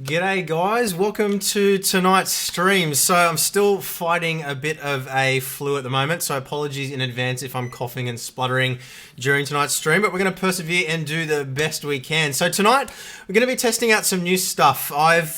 G'day guys, welcome to tonight's stream. So I'm still fighting a bit of a flu at the moment, so apologies in advance if I'm coughing and spluttering during tonight's stream, but we're going to persevere and do the best we can. So tonight we're going to be testing out some new stuff. I've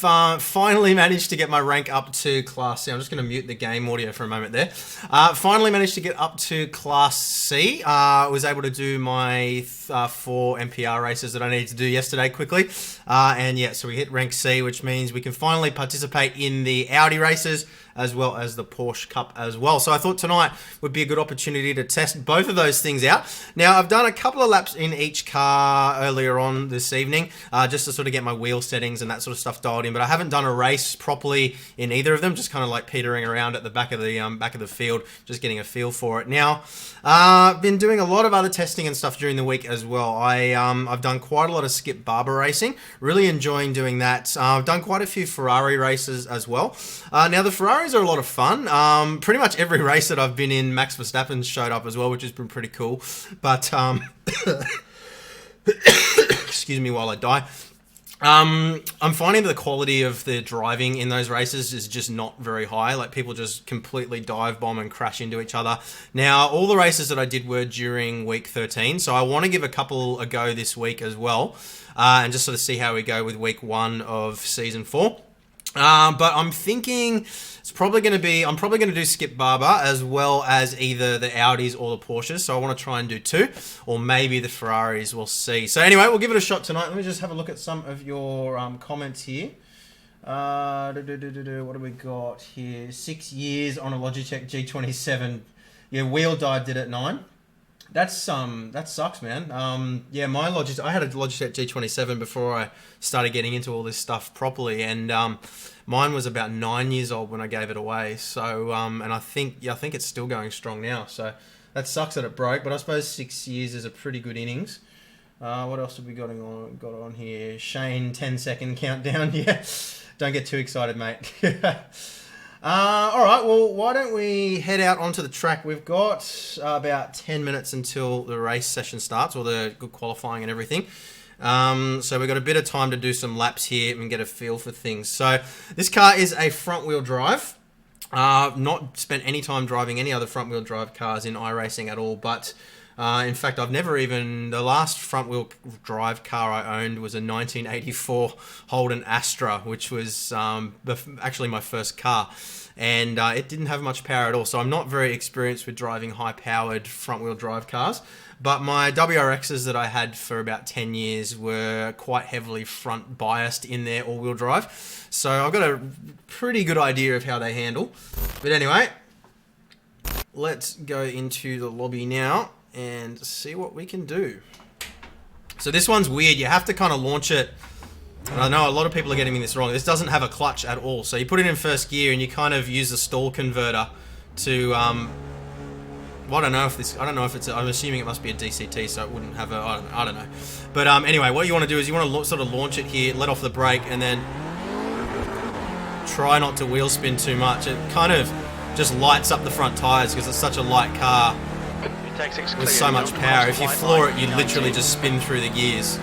finally managed to get my rank up to Class C. I'm just going to mute the game audio for a moment there. Finally managed to get up to Class C. I was able to do my 4 MPR races that I needed to do yesterday quickly. And yeah, so we hit rank C, which means we can finally participate in the Audi races as well as the Porsche Cup as well. So I thought tonight would be a good opportunity to test both of those things out. Now, I've done a couple of laps in each car earlier on this evening, just to sort of get my wheel settings and that sort of stuff dialed in, but I haven't done a race properly in either of them, just kind of like petering around at the back of the field, just getting a feel for it. Now, I've been doing a lot of other testing and stuff during the week as well. I've done quite a lot of skip barber racing, really enjoying doing that. I've done quite a few Ferrari races as well. Now, the Ferraris are a lot of fun. Pretty much every race that I've been in, Max Verstappen showed up as well, which has been pretty cool. But, excuse me while I die. I'm finding that the quality of the driving in those races is just not very high. Like, people just completely dive bomb and crash into each other. Now, all the races that I did were during week 13, so I want to give a couple a go this week as well, and just sort of see how we go with week 1 of season 4. But I'm thinking it's probably going to be, I'm probably going to do skip barber as well as either the Audis or the Porsches. So I want to try and do 2, or maybe the Ferraris, we'll see. So anyway, we'll give it a shot tonight. Let me just have a look at some of your comments here. What do we got here? 6 years on a Logitech G27. Yeah, wheel dive did at 9. That sucks, man. Yeah, I had a Logitech G27 before I started getting into all this stuff properly, and mine was about 9 years old when I gave it away. So, and I think it's still going strong now. So that sucks that it broke, but I suppose 6 years is a pretty good innings. What else have we got on here? Shane, 10-second countdown. Yeah, don't get too excited, mate. All right, well, why don't we head out onto the track? We've got about 10 minutes until the race session starts, or the good qualifying and everything. So we've got a bit of time to do some laps here and get a feel for things. So this car is a front-wheel drive. Not spent any time driving any other front-wheel drive cars in iRacing at all, but in fact, the last front-wheel drive car I owned was a 1984 Holden Astra, which was actually my first car. And it didn't have much power at all, so I'm not very experienced with driving high-powered front-wheel drive cars. But my WRXs that I had for about 10 years were quite heavily front-biased in their all-wheel drive. So I've got a pretty good idea of how they handle. But anyway, let's go into the lobby now and see what we can do. So this one's weird. You have to kind of launch it. And I know a lot of people are getting me this wrong. This doesn't have a clutch at all. So you put it in first gear and you kind of use the stall converter to, well, I don't know if it's, I'm assuming it must be a DCT, so it wouldn't have I don't know. But anyway, what you want to do is you want to sort of launch it here, let off the brake, and then try not to wheel spin too much. It kind of just lights up the front tires because it's such a light car with so much power. If you floor it, you literally just spin through the gears.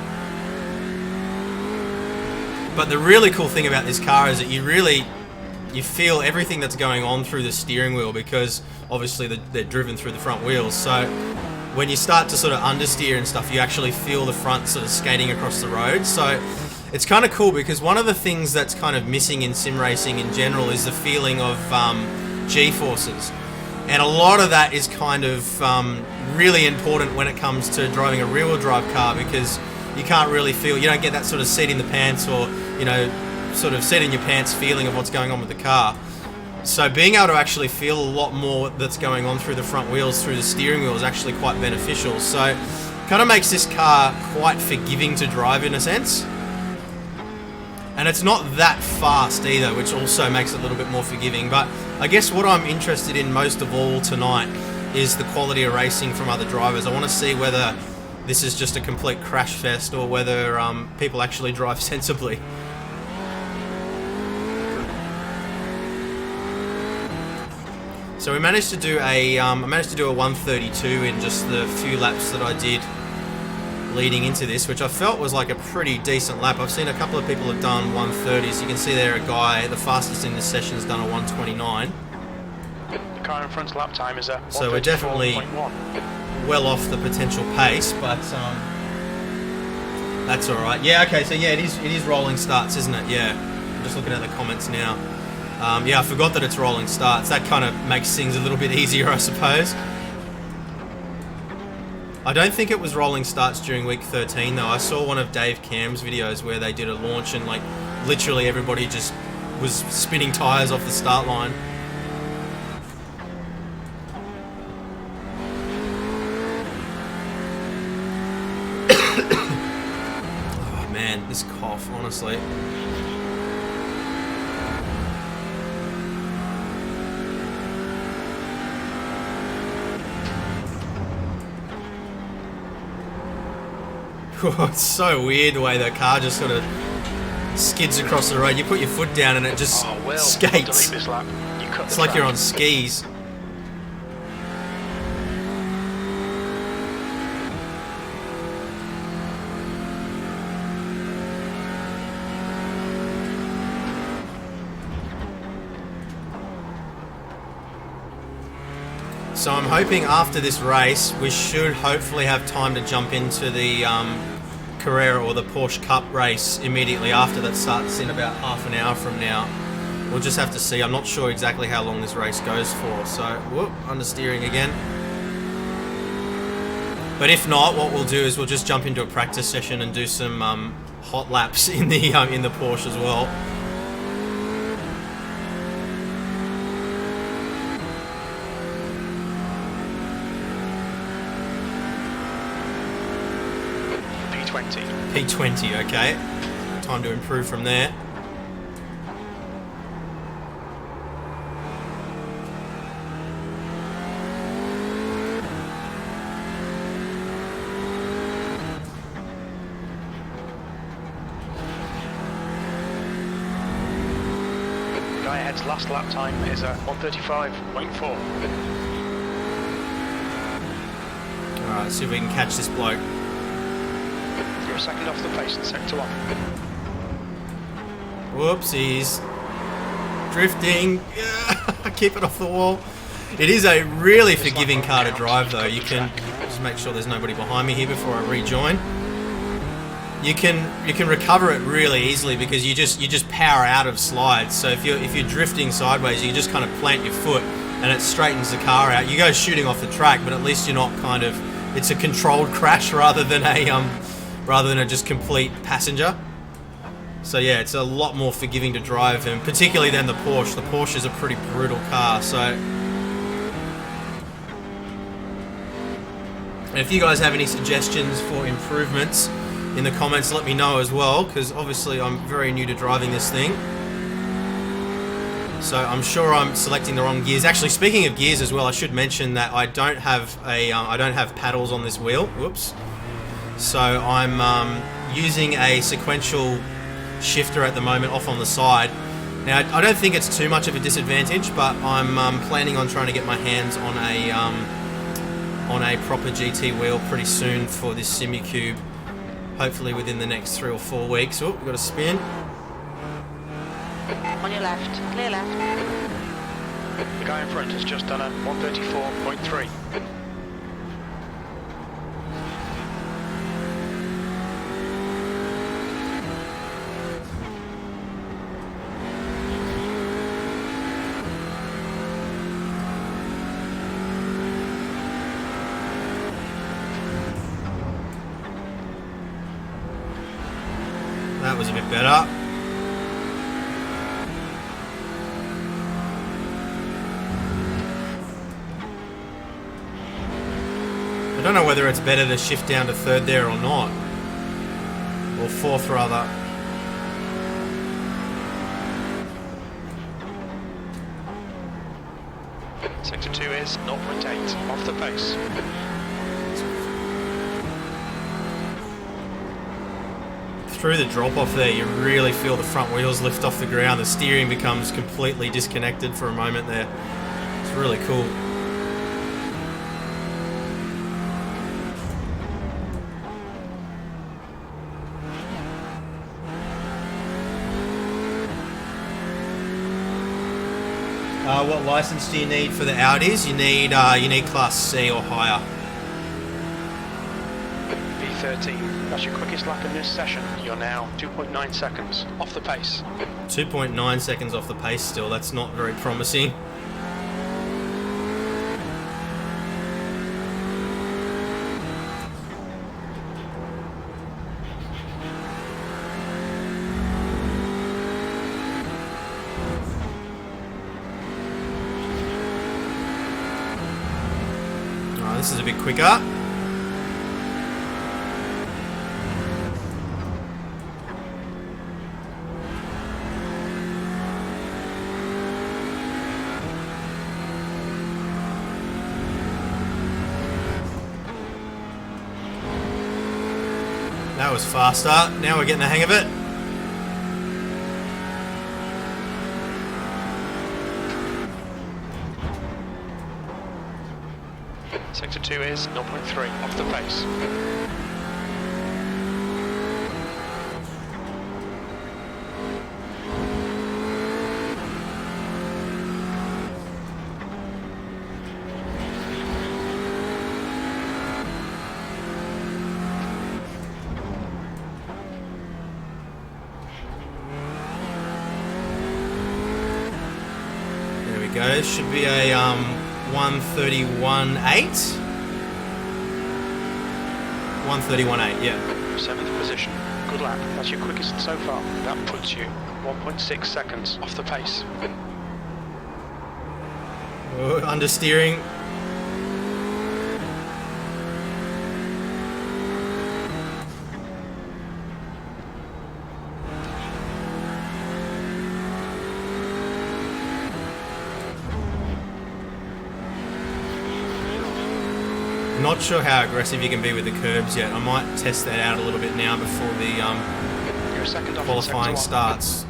But the really cool thing about this car is that you feel everything that's going on through the steering wheel, because obviously they're driven through the front wheels. So when you start to sort of understeer and stuff, you actually feel the front sort of skating across the road. So it's kind of cool, because one of the things that's kind of missing in sim racing in general is the feeling of G-forces. And a lot of that is kind of really important when it comes to driving a rear-wheel drive car, because you can't really feel, you don't get that sort of seat in the pants, or, you know, sort of seat in your pants feeling of what's going on with the car. So being able to actually feel a lot more that's going on through the front wheels, through the steering wheel, is actually quite beneficial. So kind of makes this car quite forgiving to drive in a sense. And it's not that fast either, which also makes it a little bit more forgiving. But I guess what I'm interested in most of all tonight is the quality of racing from other drivers. I want to see whether this is just a complete crash fest, or whether people actually drive sensibly. So we managed to do a, I managed to do a 132 in just the few laps that I did leading into this, which I felt was like a pretty decent lap. I've seen a couple of people have done 130s. You can see there a guy, the fastest in this session, has done a 129. The car in front's lap time is a 134.1. So we're definitely well off the potential pace, but that's all right. Yeah, okay, so yeah, it is rolling starts, isn't it? Yeah, I'm just looking at the comments now. Yeah, I forgot that it's rolling starts. That kind of makes things a little bit easier, I suppose. I don't think it was rolling starts during week 13 though. I saw one of Dave Cam's videos where they did a launch and like literally everybody just was spinning tyres off the start line. Oh man, this cough, honestly. It's so weird the way the car just sort of skids across the road. You put your foot down and it just skates. This lap. It's like you're on skis. So I'm hoping after this race we should hopefully have time to jump into the Carrera or the Porsche Cup race immediately after. That starts in about half an hour from now. We'll just have to see. I'm not sure exactly how long this race goes for. So, whoop, understeering again. But if not, what we'll do is we'll just jump into a practice session and do some hot laps in the Porsche as well. P20, okay. Time to improve from there. Guy ahead's last lap time is a 135.4. Alright, see if we can catch this bloke. A second off the pace in sector 1. Whoopsies. Drifting. Yeah, keep it off the wall. It is a really forgiving car to drive though. You can just make sure there's nobody behind me here before I rejoin. You can recover it really easily because you just power out of slides. So if you're drifting sideways, you just kind of plant your foot and it straightens the car out. You go shooting off the track, but at least you're not kind of, it's a controlled crash rather than a just complete passenger. So yeah, it's a lot more forgiving to drive, and particularly than the Porsche. The Porsche is a pretty brutal car. So, and if you guys have any suggestions for improvements in the comments, let me know as well, because obviously I'm very new to driving this thing. So I'm sure I'm selecting the wrong gears. Actually, speaking of gears as well, I should mention that I don't have paddles on this wheel. Whoops. So I'm using a sequential shifter at the moment off on the side. Now I don't think it's too much of a disadvantage, but I'm planning on trying to get my hands on a proper GT wheel pretty soon for this SimuCube. Hopefully within the next 3 or 4 weeks. Oh, we've got a spin. On your left, clear left. The guy in front has just done a 134.3. That was a bit better. I don't know whether it's better to shift down to third there or not. Or fourth rather. Sector 2 is 0.8 off the pace. Through the drop off there, you really feel the front wheels lift off the ground. The steering becomes completely disconnected for a moment there. It's really cool. What license do you need for the Audis? You need Class C or higher. V13, that's your quickest lap in this session. You're now 2.9 seconds off the pace. 2.9 seconds off the pace still. That's not very promising. This is a bit quicker. That was faster. Now we're getting the hang of it. Sector 2 is 0.3 off the pace. There we go. Should be a 131.8. 131.8, yeah. 7th position. Good lap. That's your quickest so far. That puts you 1.6 seconds off the pace. Oh, understeering. Not sure how aggressive you can be with the curbs yet. I might test that out a little bit now before the You're a second off qualifying starts.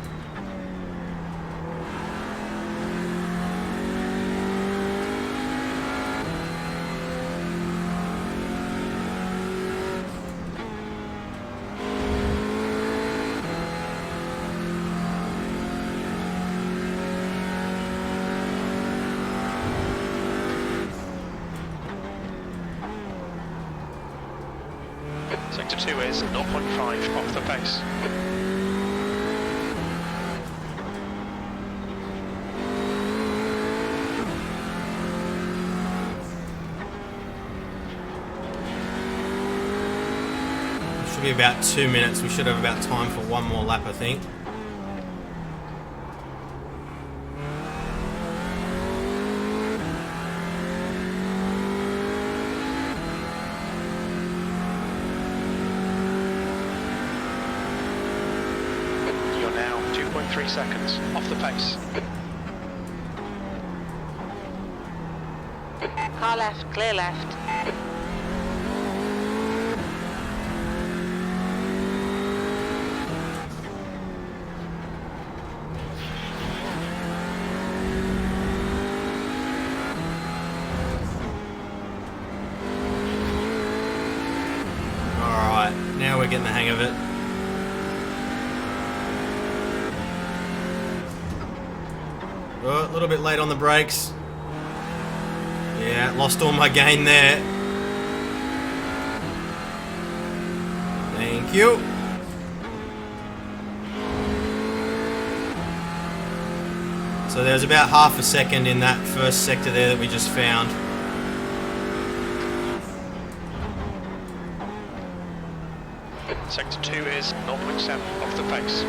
Sector 2 is 0.5 off the pace. Should be about 2 minutes. We should have about time for one more lap, I think. You're now 2.3 seconds off the pace. Car left, clear left. Alright, now we're getting the hang of it. Oh, a little bit late on the brakes. Yeah, lost all my gain there. Thank you. So there's about half a second in that first sector there that we just found. Sector 2 is 0.7 off the pace.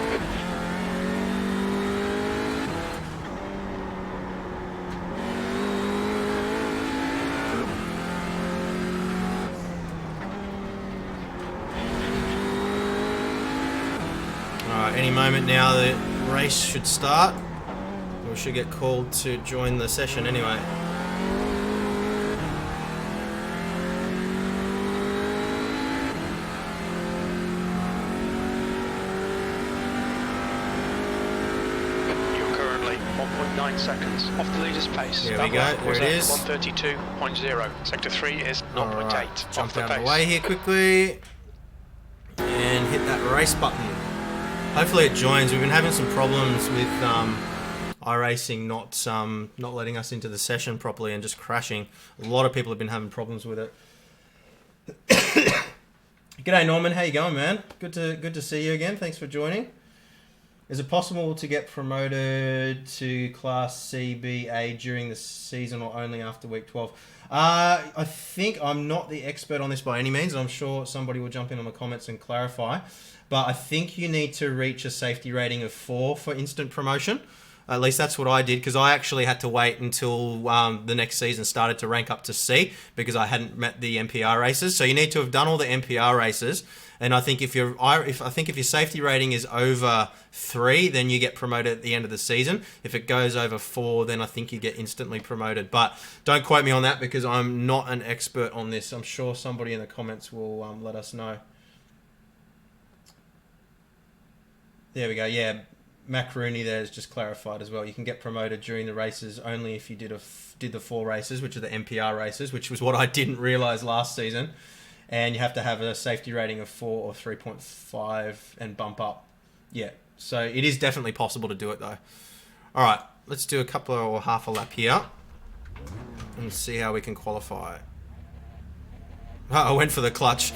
Alright, any moment now the race should start. We should get called to join the session anyway. You're currently 1.9 seconds off the leader's pace. There That we go, lap there was it at is. 132.0. Sector 3 is 0.8 Alright, off jump the out pace. of the way here quickly. And hit that race button. Hopefully it joins. We've been having some problems with iRacing not letting us into the session properly and just crashing. A lot of people have been having problems with it. G'day Norman, how you going, man? Good to see you again. Thanks for joining. Is it possible to get promoted to Class CBA during the season or only after week 12? I think I'm not the expert on this by any means. I'm sure somebody will jump in on the comments and clarify. But I think you need to reach a safety rating of 4 for instant promotion. At least that's what I did, because I actually had to wait until the next season started to rank up to C because I hadn't met the MPR races. So you need to have done all the MPR races. And I think if your safety rating is over 3, then you get promoted at the end of the season. If it goes over 4, then I think you get instantly promoted. But don't quote me on that because I'm not an expert on this. I'm sure somebody in the comments will let us know. There we go. Yeah, Macaroni there is just clarified as well. You can get promoted during the races only if you did the 4 races, which are the MPR races, which was what I didn't realise last season. And you have to have a safety rating of 4 or 3.5 and bump up. Yeah, so it is definitely possible to do it though. All right, let's do a couple or half a lap here and see how we can qualify. Oh, I went for the clutch.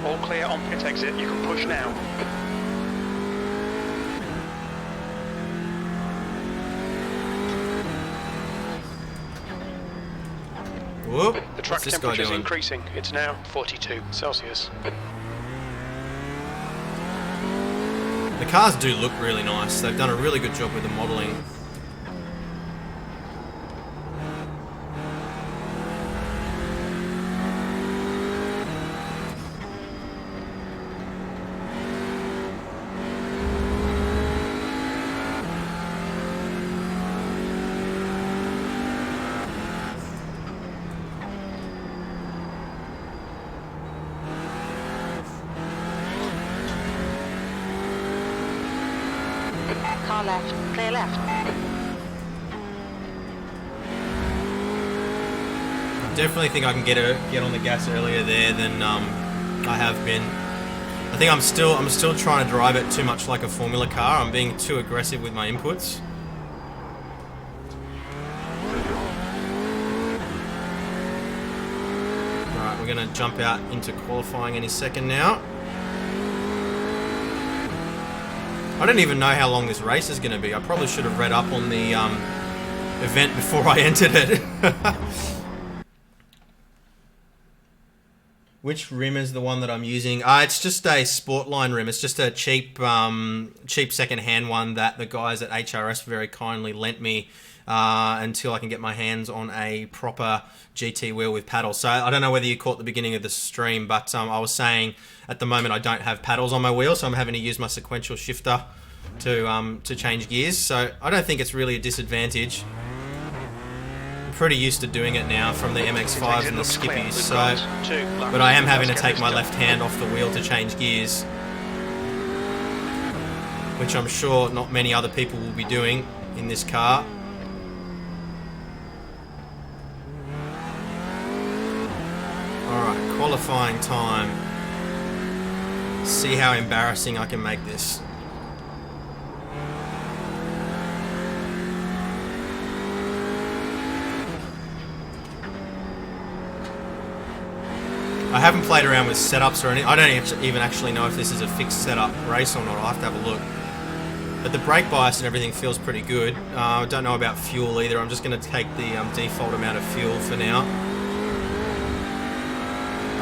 All clear on pit exit. You can push now. Whoop. The track temperature is increasing. It's now 42 Celsius. The cars do look really nice. They've done a really good job with the modelling. Car left, clear left. Definitely think I can get on the gas earlier there than I have been. I think I'm still trying to drive it too much like a Formula car. I'm being too aggressive with my inputs. Alright, we're going to jump out into qualifying any second now. I don't even know how long this race is going to be. I probably should have read up on the event before I entered it. Which rim is the one that I'm using? It's just a Sportline rim. It's just a cheap second-hand one that the guys at HRS very kindly lent me until I can get my hands on a proper GT wheel with paddles. So I don't know whether you caught the beginning of the stream, but I was saying at the moment I don't have paddles on my wheel, so I'm having to use my sequential shifter to change gears. So I don't think it's really a disadvantage. I'm pretty used to doing it now from the MX-5s and the Skippies. So, but I am having to take my left hand off the wheel to change gears, which I'm sure not many other people will be doing in this car. Alright, qualifying time. See how embarrassing I can make this. I haven't played around with setups or anything. I don't even actually know if this is a fixed setup race or not. I'll have to have a look. But the brake bias and everything feels pretty good. I don't know about fuel either. I'm just going to take the default amount of fuel for now.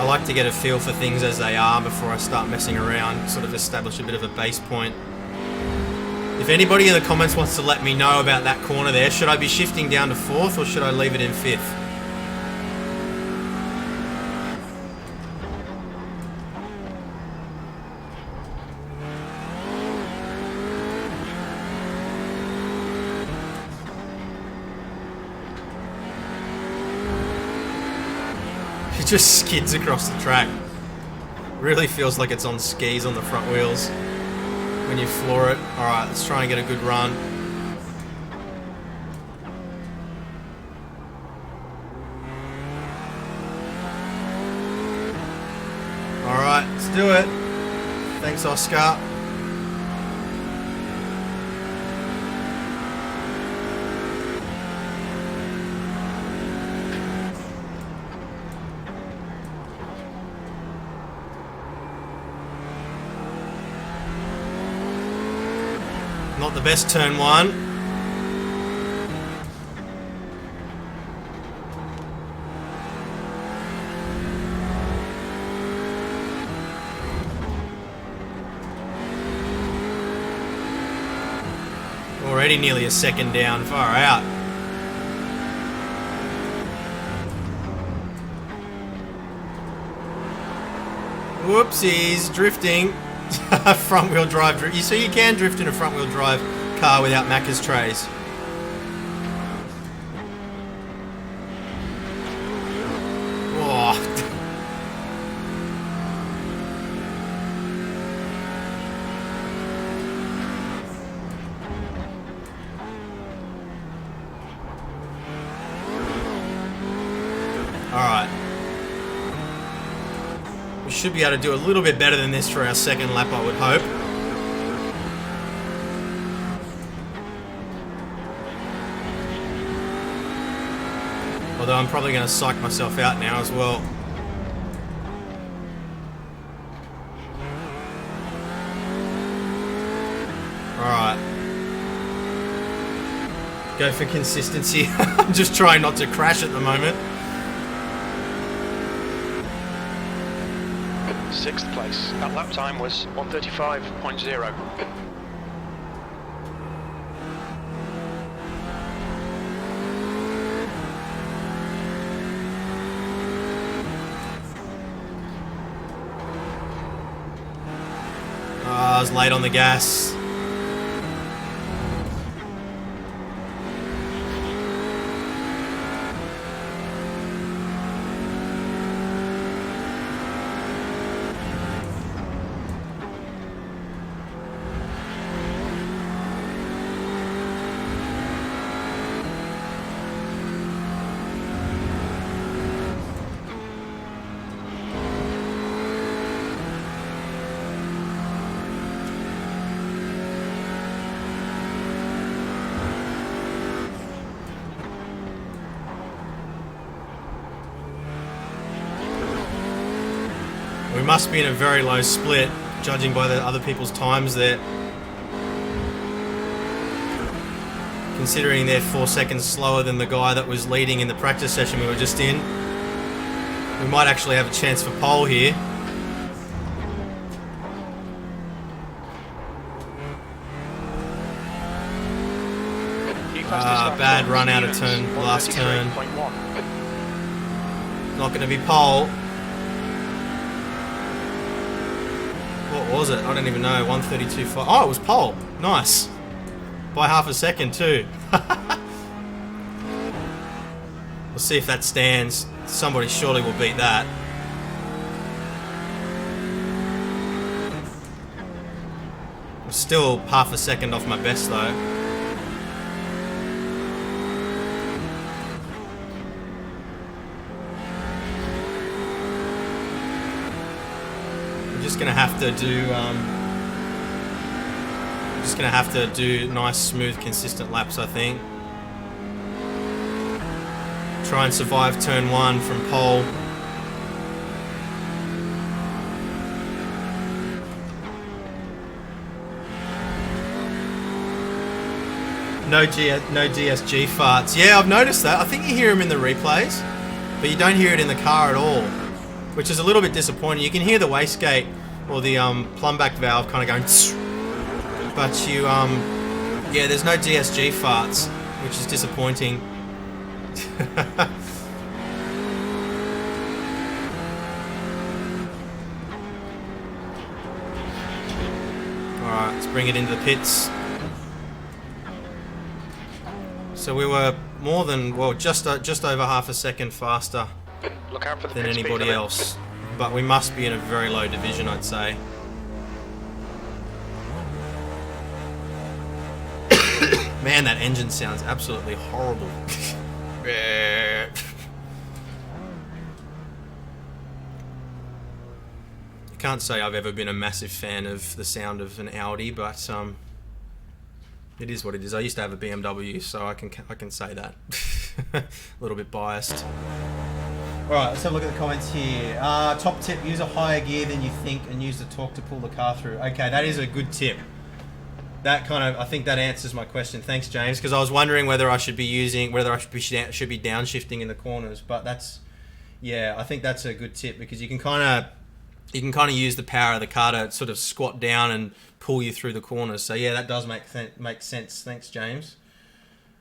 I like to get a feel for things as they are before I start messing around, sort of establish a bit of a base point. If anybody in the comments wants to let me know about that corner there, should I be shifting down to 4th or should I leave it in 5th? It just skids across the track. Really feels like it's on skis on the front wheels when you floor it. Alright, let's try and get a good run. Alright, let's do it. Thanks, Oscar. Not the best turn one. Already nearly a second down, far out. Whoopsies, drifting. Front wheel drive. So you can drift in a front wheel drive car without Macca's trays. Whoa. Alright. We should be able to do a little bit better than this for our second lap, I would hope. Although I'm probably going to psych myself out now as well. Alright. Go for consistency. I'm just trying not to crash at the moment. 6th place. That lap time was 1:35.0. I was late on the gas. We must be in a very low split, judging by the other people's times there. Considering they're 4 seconds slower than the guy that was leading in the practice session we were just in. We might actually have a chance for pole here. Bad run out of turn, last turn. Not going to be pole. What was it? I don't even know. 1:32.5. Oh, it was pole. Nice. By half a second too. We'll see if that stands. Somebody surely will beat that. I'm still half a second off my best though. Just gonna have to do nice, smooth, consistent laps, I think. Try and survive turn 1 from pole. No DSG farts. Yeah, I've noticed that. I think you hear them in the replays, but you don't hear it in the car at all, which is a little bit disappointing. You can hear the wastegate or the plumb back valve kind of going tss, but you yeah, there's no DSG farts, which is disappointing. Alright, let's bring it into the pits. So we were more than, well, just over half a second faster Look out for the than pit speed anybody limit. else. But we must be in a very low division, I'd say. Man, that engine sounds absolutely horrible. can't say I've ever been a massive fan of the sound of an Audi, but it is what it is. I used to have a BMW, so I can say that. A little bit biased. All right, let's have a look at the comments here. Top tip: use a higher gear than you think, and use the torque to pull the car through. Okay, that is a good tip. That I think that answers my question. Thanks, James, because I was wondering whether I should be should be downshifting in the corners, but yeah, I think that's a good tip because you can kind of use the power of the car to sort of squat down and pull you through the corners. So yeah, that does make sense. Thanks, James.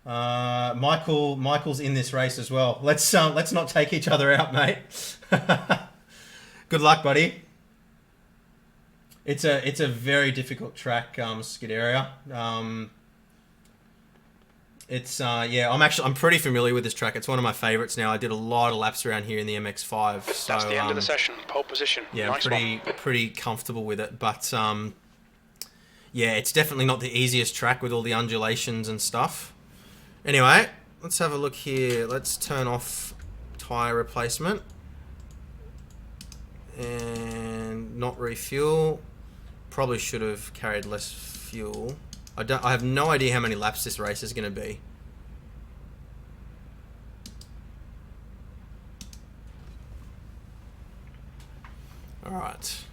Michael's in this race as well. Let's not take each other out, mate. Good luck, buddy. It's a very difficult track, Scuderia. I'm pretty familiar with this track. It's one of my favourites now. I did a lot of laps around here in the MX-5. So, that's the end of the session. Pole position. Yeah, nice I'm pretty comfortable with it. But yeah, it's definitely not the easiest track with all the undulations and stuff. Anyway, let's have a look here. Let's turn off tyre replacement and not refuel. Probably should have carried less fuel. I have no idea how many laps this race is going to be. All right.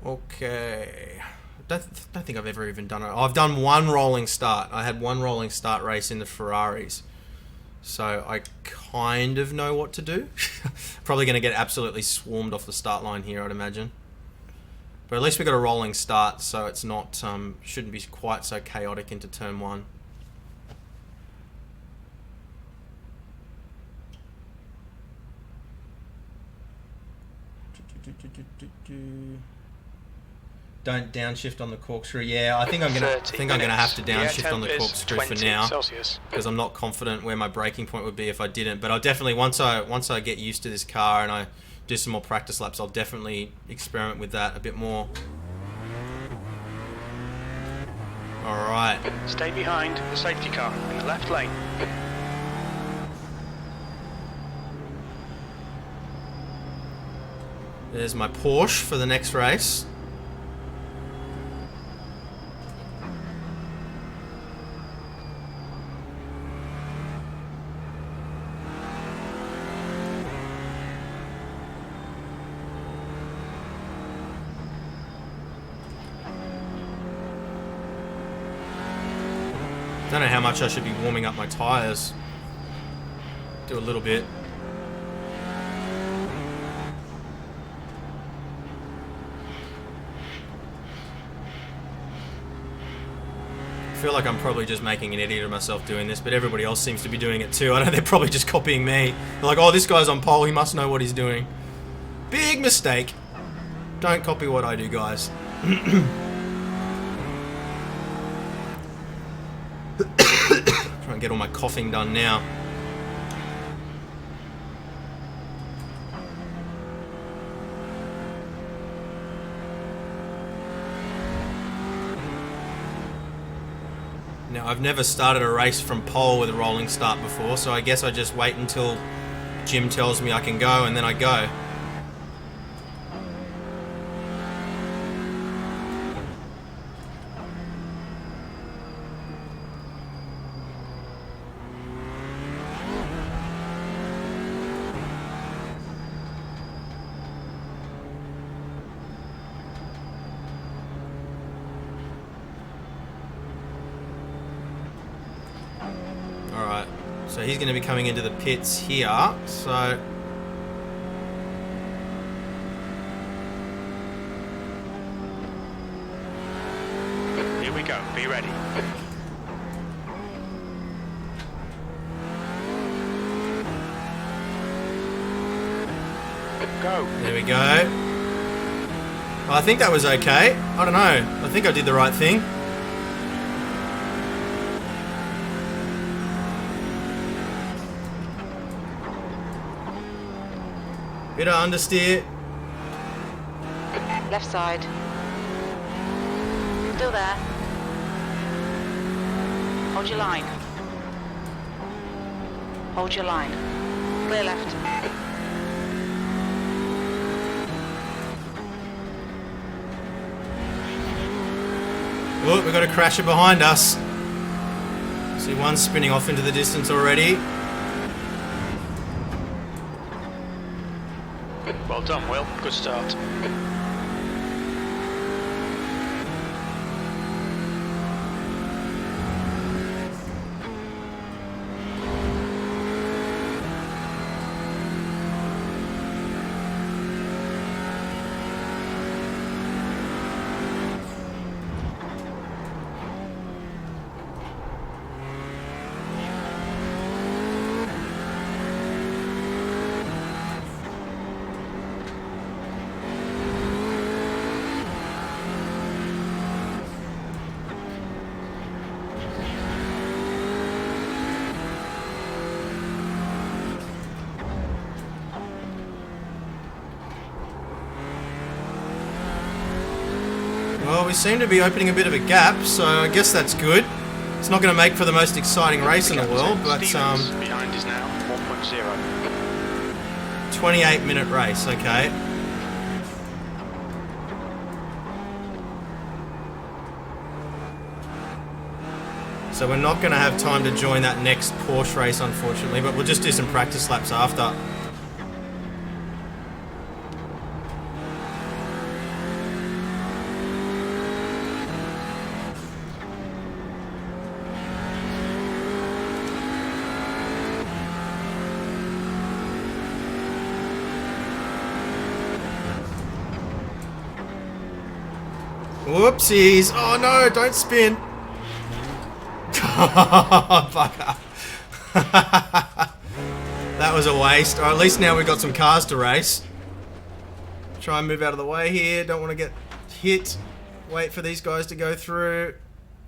Okay. I don't think I've ever even done it. I've done one rolling start. I had one rolling start race in the Ferraris. So I kind of know what to do. Probably going to get absolutely swarmed off the start line here, I'd imagine. But at least we got a rolling start, so it's not shouldn't be quite so chaotic into turn one. Don't downshift on the corkscrew. Yeah, I think I'm gonna have to downshift on the corkscrew for now because I'm not confident where my braking point would be if I didn't. But I'll definitely once I get used to this car and I do some more practice laps, I'll definitely experiment with that a bit more. All right. Stay behind the safety car in the left lane. There's my Porsche for the next race. Don't know how much I should be warming up my tyres. Do a little bit. I feel like I'm probably just making an idiot of myself doing this, but everybody else seems to be doing it too. I know they're probably just copying me. They're like, oh, this guy's on pole, he must know what he's doing. Big mistake. Don't copy what I do, guys. Try and get all my coughing done now. Now, I've never started a race from pole with a rolling start before, so I guess I just wait until Jim tells me I can go, and then I go. Alright, so he's going to be coming into the pits here, so... Here we go, be ready. Go. There we go. Well, I think that was okay. I don't know. I think I did the right thing. Bit of understeer. Left side. Still there. Hold your line. Hold your line. Clear left. Oh, we've got a crasher behind us. See one spinning off into the distance already. Well done, Will. Good start. Well, we seem to be opening a bit of a gap, so I guess that's good. It's not going to make for the most exciting race in the world, but behind is now 1.0. 28-minute race, okay. So we're not going to have time to join that next Porsche race, unfortunately, but we'll just do some practice laps after. Whoopsies! Oh no, don't spin! Bugger. That was a waste. Or at least now we've got some cars to race. Try and move out of the way here. Don't want to get hit. Wait for these guys to go through.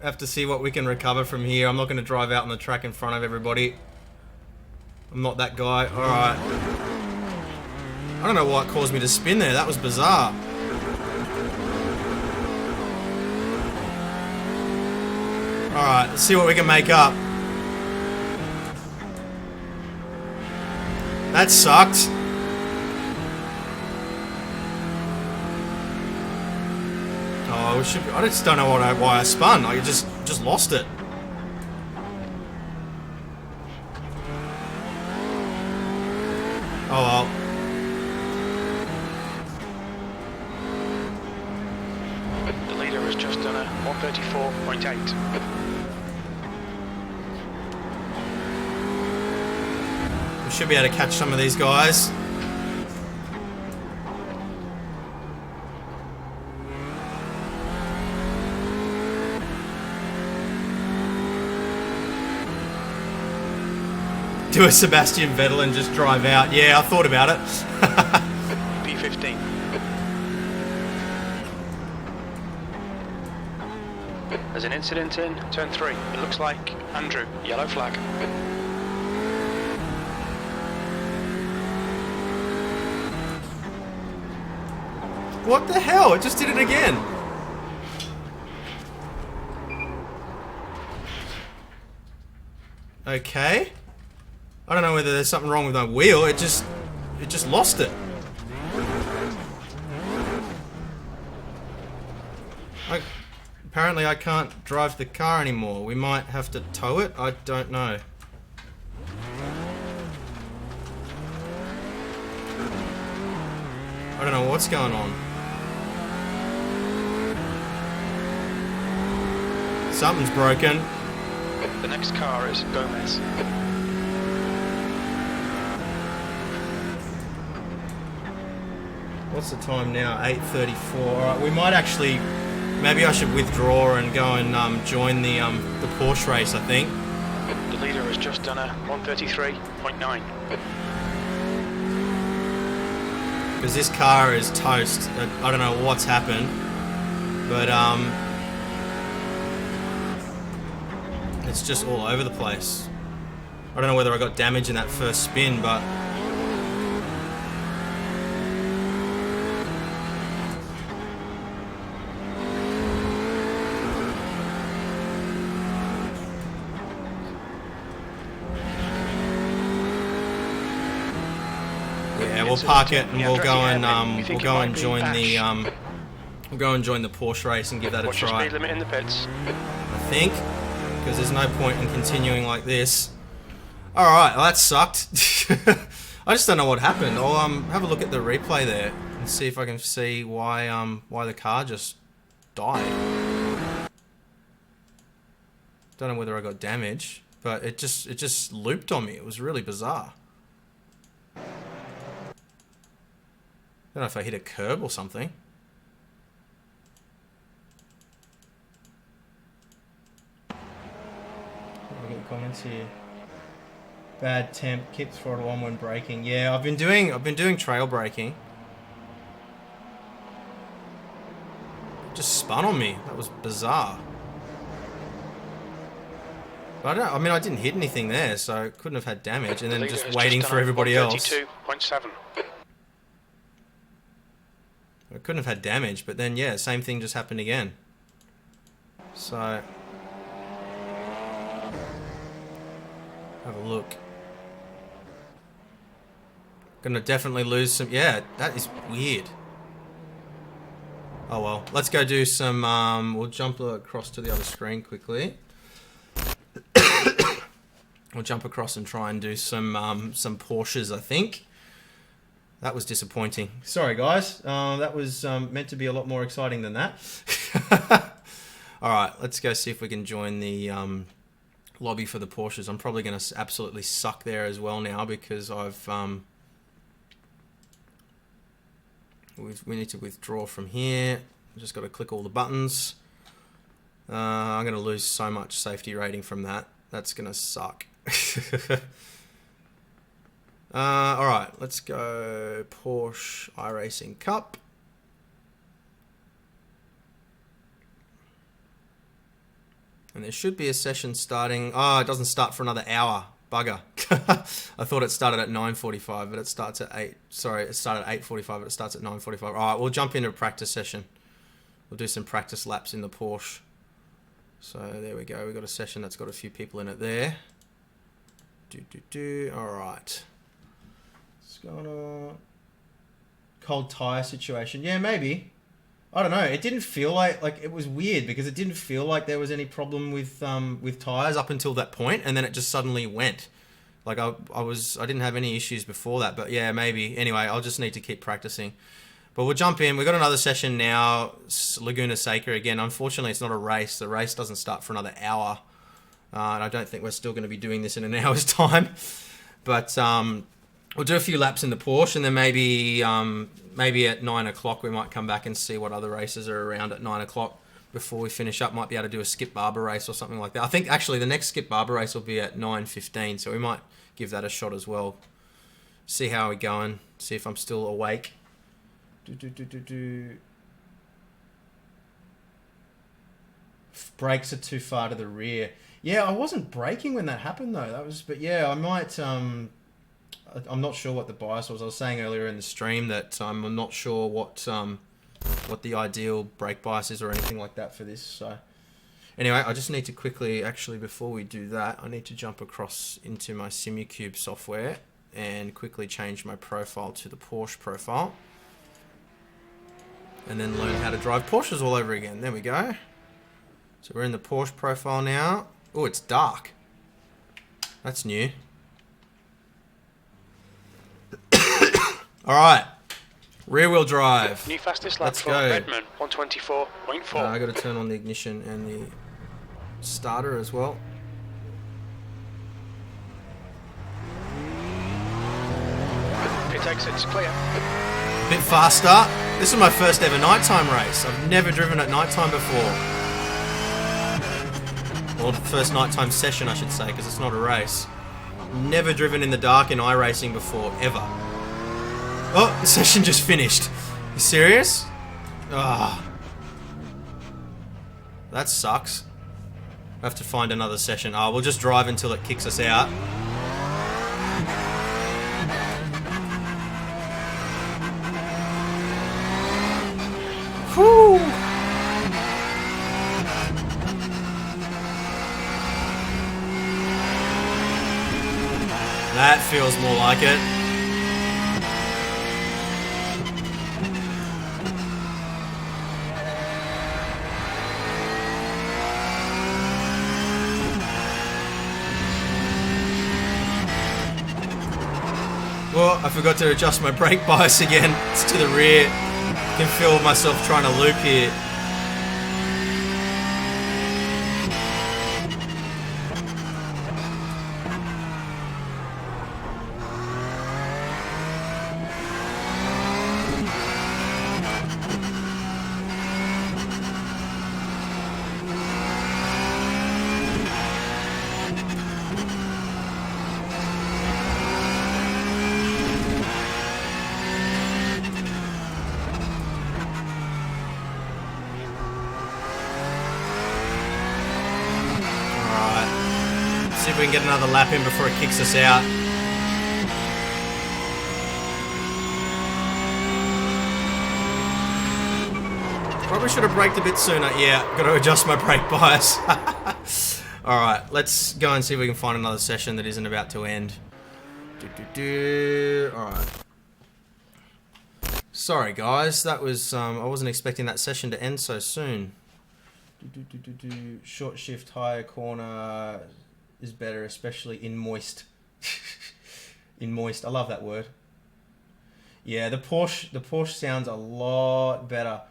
Have to see what we can recover from here. I'm not going to drive out on the track in front of everybody. I'm not that guy. Alright. I don't know what caused me to spin there. That was bizarre. Alright, let's see what we can make up. That sucked. Oh, we should be, I just don't know why I spun. I just lost it. Oh well. The leader has just done a 134.8. Should be able to catch some of these guys. Do a Sebastian Vettel and just drive out. Yeah, I thought about it. P15. There's an incident in turn 3. It looks like Andrew. Yellow flag. What the hell? It just did it again. Okay. I don't know whether there's something wrong with my wheel. It just lost it. Apparently I can't drive the car anymore. We might have to tow it. I don't know. I don't know what's going on. Something's broken. The next car is Gomez. What's the time now? 8:34. Alright, we might actually... Maybe I should withdraw and go and join the Porsche race, I think. The leader has just done a 133.9. Because this car is toast. I don't know what's happened. But, it's just all over the place. I don't know whether I got damage in that first spin, but... Yeah, we'll park it and we'll go and join the Porsche race and give that a What's your try. speed limit in the pits? I think, because there's no point in continuing like this. All right, well, that sucked. I just don't know what happened. I'll have a look at the replay there and see if I can see why the car just died. Don't know whether I got damage, but it just looped on me. It was really bizarre. Don't know if I hit a curb or something. Look at the comments here. Bad temp, keep throttle on when braking. Yeah, I've been doing trail braking. It just spun on me. That was bizarre. But I mean, I didn't hit anything there, so I couldn't have had damage. And then just waiting for everybody else. 32.7. I couldn't have had damage, but then yeah, same thing just happened again. So have a look. Gonna definitely lose some. Yeah, that is weird. Oh well, let's go do some. We'll jump across to the other screen quickly. We'll jump across and try and do some Porsches, I think. That was disappointing. Sorry, guys. That was meant to be a lot more exciting than that. All right, let's go see if we can join the lobby for the Porsches. I'm probably going to absolutely suck there as well now because I've... we need to withdraw from here. Just got to click all the buttons. I'm going to lose so much safety rating from that. That's going to suck. Alright, let's go Porsche iRacing Cup. And there should be a session starting. Oh, it doesn't start for another hour. Bugger. I thought it started at 9:45, but it starts at 8. Sorry, it started at 8:45, but it starts at 9:45. Alright, we'll jump into a practice session. We'll do some practice laps in the Porsche. So there we go. We've got a session that's got a few people in it there. Alright. What's going on? Cold tire situation. Yeah, maybe. I don't know. It didn't feel like it was weird because it didn't feel like there was any problem with tires up until that point, and then it just suddenly went. Like I didn't have any issues before that, but yeah, maybe. Anyway, I'll just need to keep practicing. But we'll jump in. We've got another session now. Laguna Seca again. Unfortunately, it's not a race. The race doesn't start for another hour. And I don't think we're still going to be doing this in an hour's time. But we'll do a few laps in the Porsche, and then maybe at 9 o'clock we might come back and see what other races are around at 9 o'clock before we finish up. Might be able to do a Skip Barber race or something like that. I think actually the next Skip Barber race will be at 9:15, so we might give that a shot as well. See how we're going. See if I'm still awake. Brakes are too far to the rear. Yeah, I wasn't braking when that happened though. But yeah, I might. I'm not sure what the bias was. I was saying earlier in the stream that I'm not sure what the ideal brake bias is or anything like that for this. So anyway, I just need to quickly, actually, before we do that, I need to jump across into my SimuCube software and quickly change my profile to the Porsche profile, and then learn how to drive Porsches all over again. There we go. So we're in the Porsche profile now. Oh, it's dark. That's new. Alright. Rear wheel drive. New fastest lap for Redmond, 124.4. I got to turn on the ignition and the starter as well. Pit exit's clear. A bit faster. This is my first ever nighttime race. I've never driven at nighttime before. Or the first nighttime session, I should say, because it's not a race. Never driven in the dark in iRacing before, ever. Oh, the session just finished. You serious? Ah. That sucks. I have to find another session. Oh, we'll just drive until it kicks us out. Whew. That feels more like it. Well, I forgot to adjust my brake bias again. It's to the rear. I can feel myself trying to loop here. See if we can get another lap in before it kicks us out. Probably should have braked a bit sooner. Yeah, got to adjust my brake bias. Alright, let's go and see if we can find another session that isn't about to end. Alright. Sorry guys, that was, I wasn't expecting that session to end so soon. Short shift, higher corner is better, especially in moist. In moist, I love that word. Yeah, the Porsche sounds a lot better.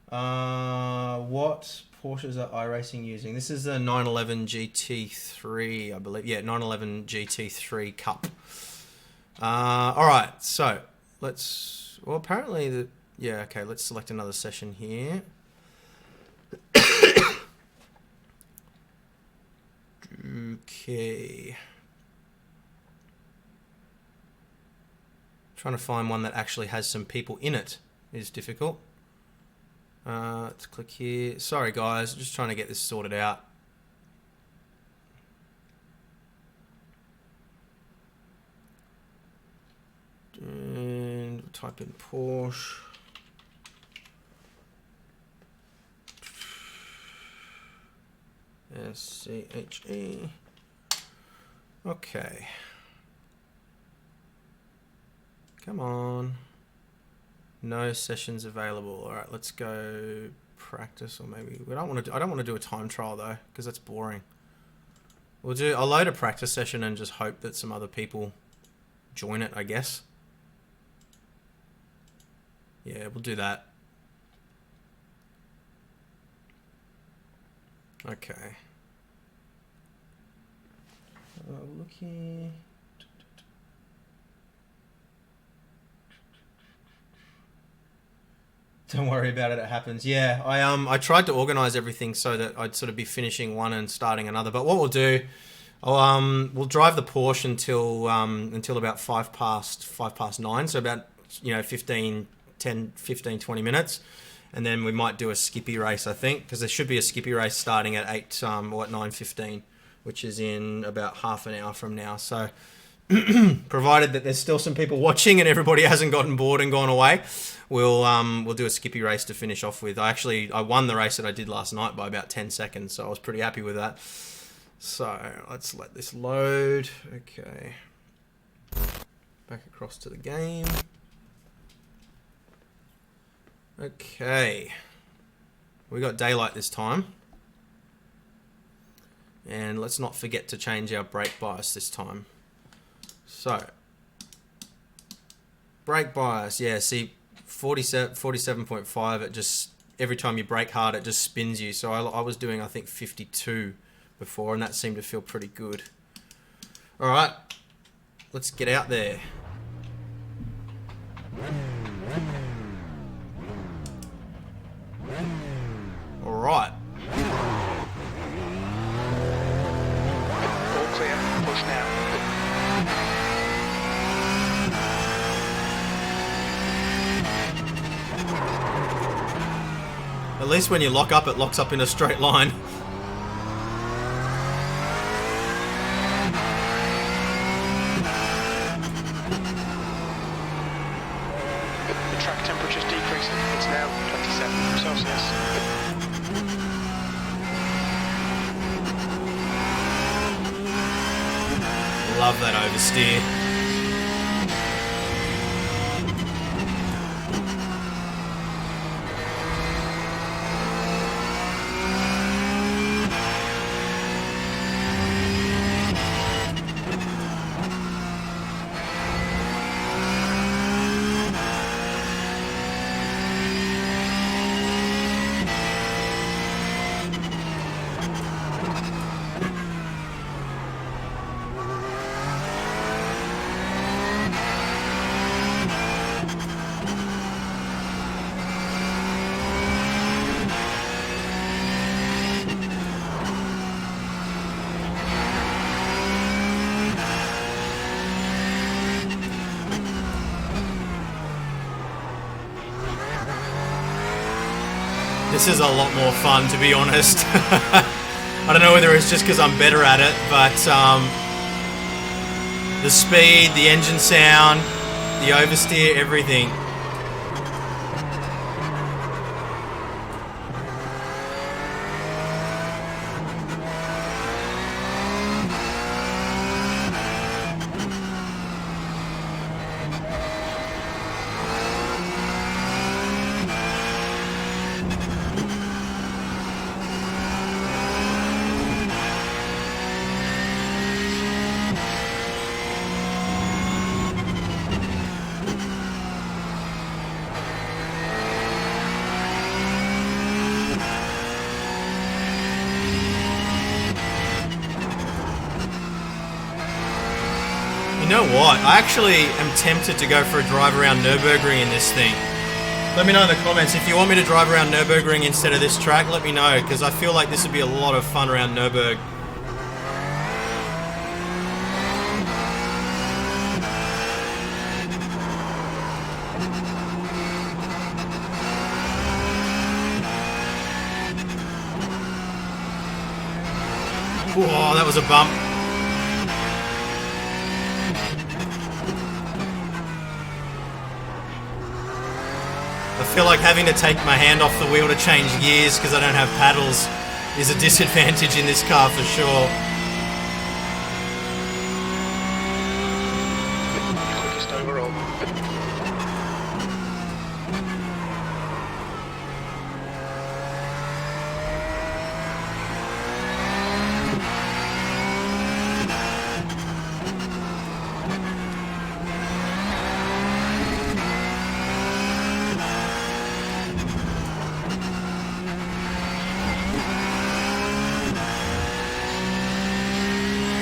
What Porsches are iRacing using? This is the 911 GT3, I believe. Yeah, 911 GT3 Cup. Alright, so let's, well apparently yeah, okay, let's select another session here. Okay. Trying to find one that actually has some people in it is difficult. Let's click here. Sorry guys, just trying to get this sorted out. And we'll type in Porsche. SCHE. Okay. Come on. No sessions available. All right, let's go practice, or maybe we don't want to. I don't want to do a time trial though, because that's boring. I'll load a practice session and just hope that some other people join it, I guess. Yeah, we'll do that. Okay. Look here. Don't worry about it, it happens. Yeah, I tried to organize everything so that I'd sort of be finishing one and starting another. But what we'll do, we'll drive the Porsche until about 5:09, so about 15, 10, 15, 20 minutes. And then we might do a skippy race, I think, because there should be a skippy race starting at 9:15, which is in about half an hour from now. So, provided that there's still some people watching and everybody hasn't gotten bored and gone away, we'll do a skippy race to finish off with. I won the race that I did last night by about 10 seconds, so I was pretty happy with that. So let's let this load. Okay, back across to the game. Okay, we got daylight this time, and let's not forget to change our brake bias this time. So, brake bias, yeah, see 47.5, it just, every time you brake hard it just spins you. So I was doing I think 52 before, and that seemed to feel pretty good. Alright, let's get out there. Alright. All clear, push now. At least when you lock up, it locks up in a straight line. The track temperature's decreasing. It's now 27 Celsius. Love that oversteer. This is a lot more fun, to be honest. I don't know whether it's just because I'm better at it, but the speed, the engine sound, the oversteer, everything. You know what? I actually am tempted to go for a drive around Nurburgring in this thing. Let me know in the comments if you want me to drive around Nurburgring instead of this track. Let me know, because I feel like this would be a lot of fun around Nurburg. Whoa, that was a bump. I feel like having to take my hand off the wheel to change gears because I don't have paddles is a disadvantage in this car for sure. Quickest overall.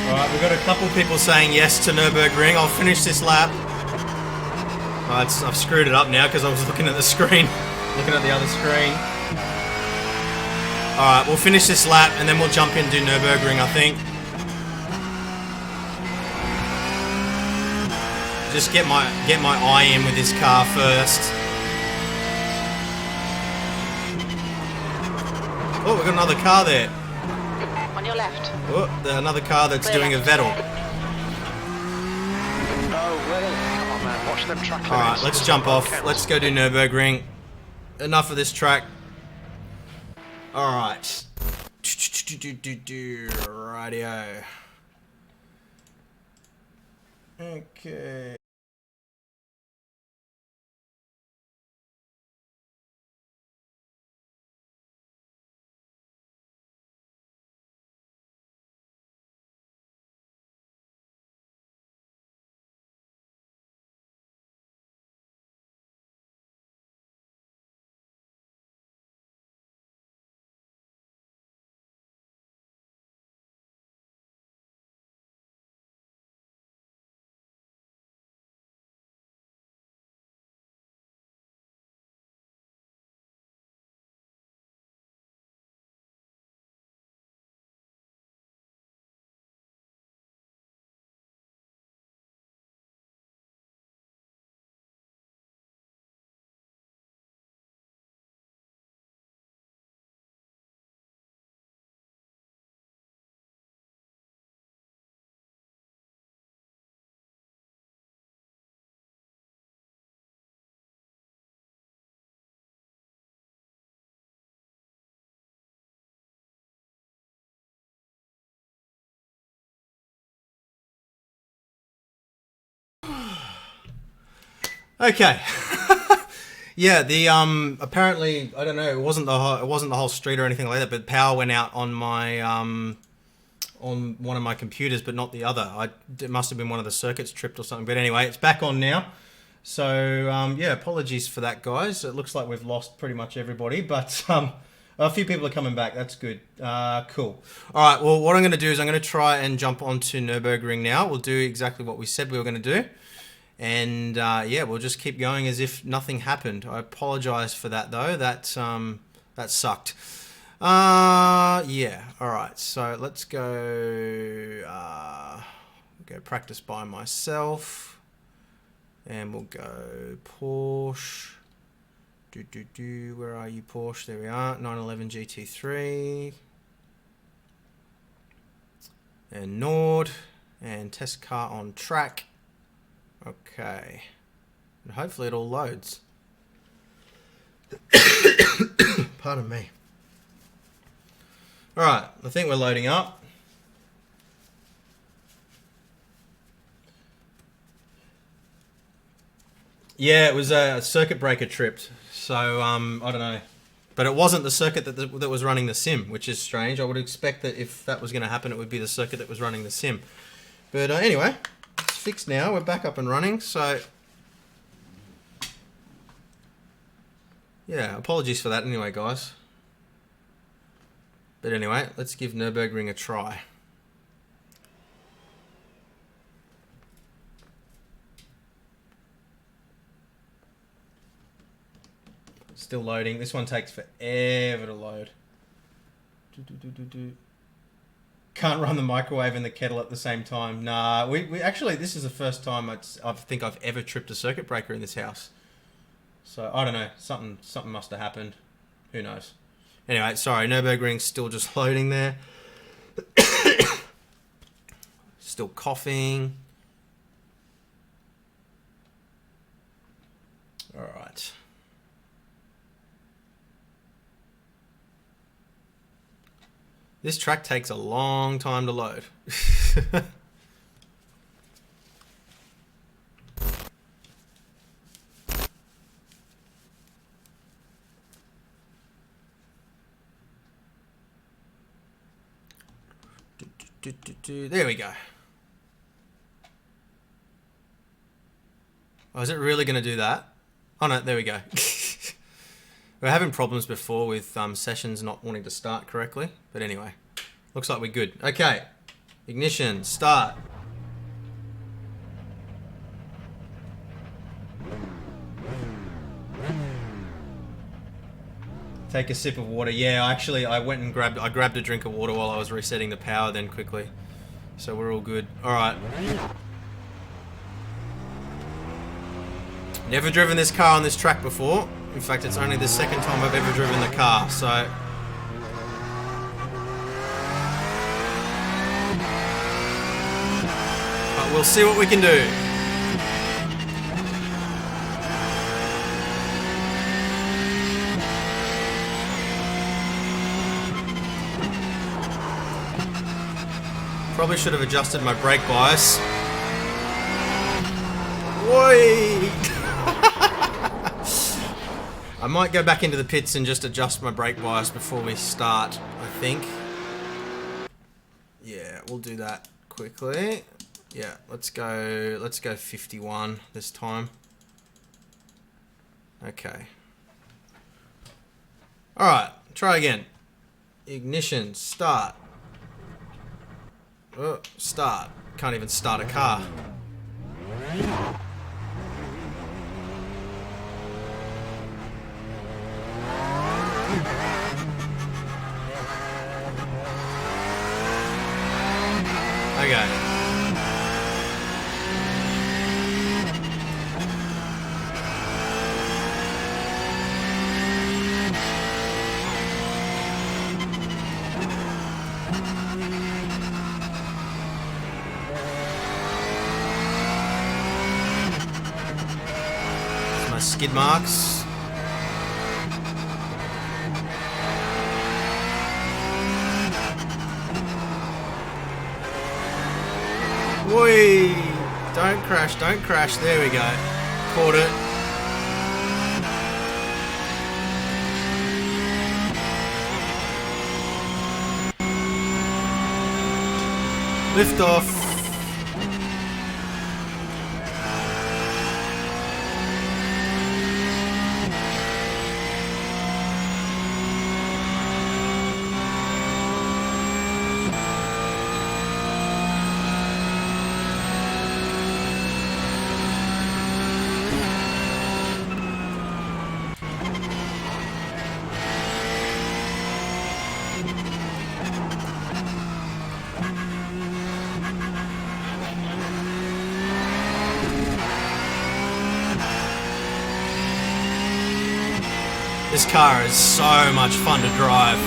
Alright, we've got a couple people saying yes to Nurburgring. I'll finish this lap. I've screwed it up now because I was looking at the screen. Looking at the other screen. Alright, we'll finish this lap and then we'll jump into Nurburgring, I think. Just get my eye in with this car first. Oh, we've got another car there. On your left. Oh, another car that's doing a Vettel. No way. Come on, man. Watch them track limits. Alright, let's jump off. Let's go do Nurburgring. Enough of this track. Alright. Radio. Okay. Okay. Yeah, the apparently I don't know, it wasn't the whole street or anything like that, but power went out on my on one of my computers, but not the other. It must have been one of the circuits tripped or something. But anyway, it's back on now. So yeah, apologies for that, guys. It looks like we've lost pretty much everybody, but a few people are coming back. That's good. Cool. All right. Well, what I'm going to do is I'm going to try and jump onto Nurburgring now. We'll do exactly what we said we were going to do. And yeah, we'll just keep going as if nothing happened. I apologize for that though. That sucked. Yeah. All right. So let's go. Go practice by myself, and we'll go Porsche. Where are you, Porsche? There we are. 911 GT3. And Nord. And test car on track. Okay. And hopefully it all loads. Pardon me. Alright, I think we're loading up. Yeah, it was a circuit breaker tripped. So, I don't know. But it wasn't the circuit that was running the sim, which is strange. I would expect that if that was going to happen, it would be the circuit that was running the sim. But anyway, it's fixed now. We're back up and running. So, yeah, apologies for that anyway, guys. But anyway, let's give Nurburgring a try. Still loading. This one takes forever to load. Can't run the microwave and the kettle at the same time. Nah, we actually, this is the first time I think I've ever tripped a circuit breaker in this house. So, I don't know. Something must have happened. Who knows? Anyway, sorry. Nurburgring's still just loading there. Still coughing. Alright. This track takes a long time to load. There we go. Oh, is it really going to do that? Oh no, there we go. We're having problems before with sessions not wanting to start correctly. But anyway, looks like we're good. Okay, ignition, start. Take a sip of water. Yeah, actually, I went and grabbed a drink of water while I was resetting the power then quickly. So we're all good. All right. Never driven this car on this track before. In fact, it's only the second time I've ever driven the car, so... But we'll see what we can do. Probably should have adjusted my brake bias. Whee! I might go back into the pits and just adjust my brake bias before we start, I think. Yeah, we'll do that quickly. Yeah, let's go 51 this time. Okay. Alright, try again. Ignition, start. Oh, start. Can't even start a car. Okay. That's my skid marks. Whee! Don't crash, don't crash. There we go. Caught it. Lift off. This car is so much fun to drive.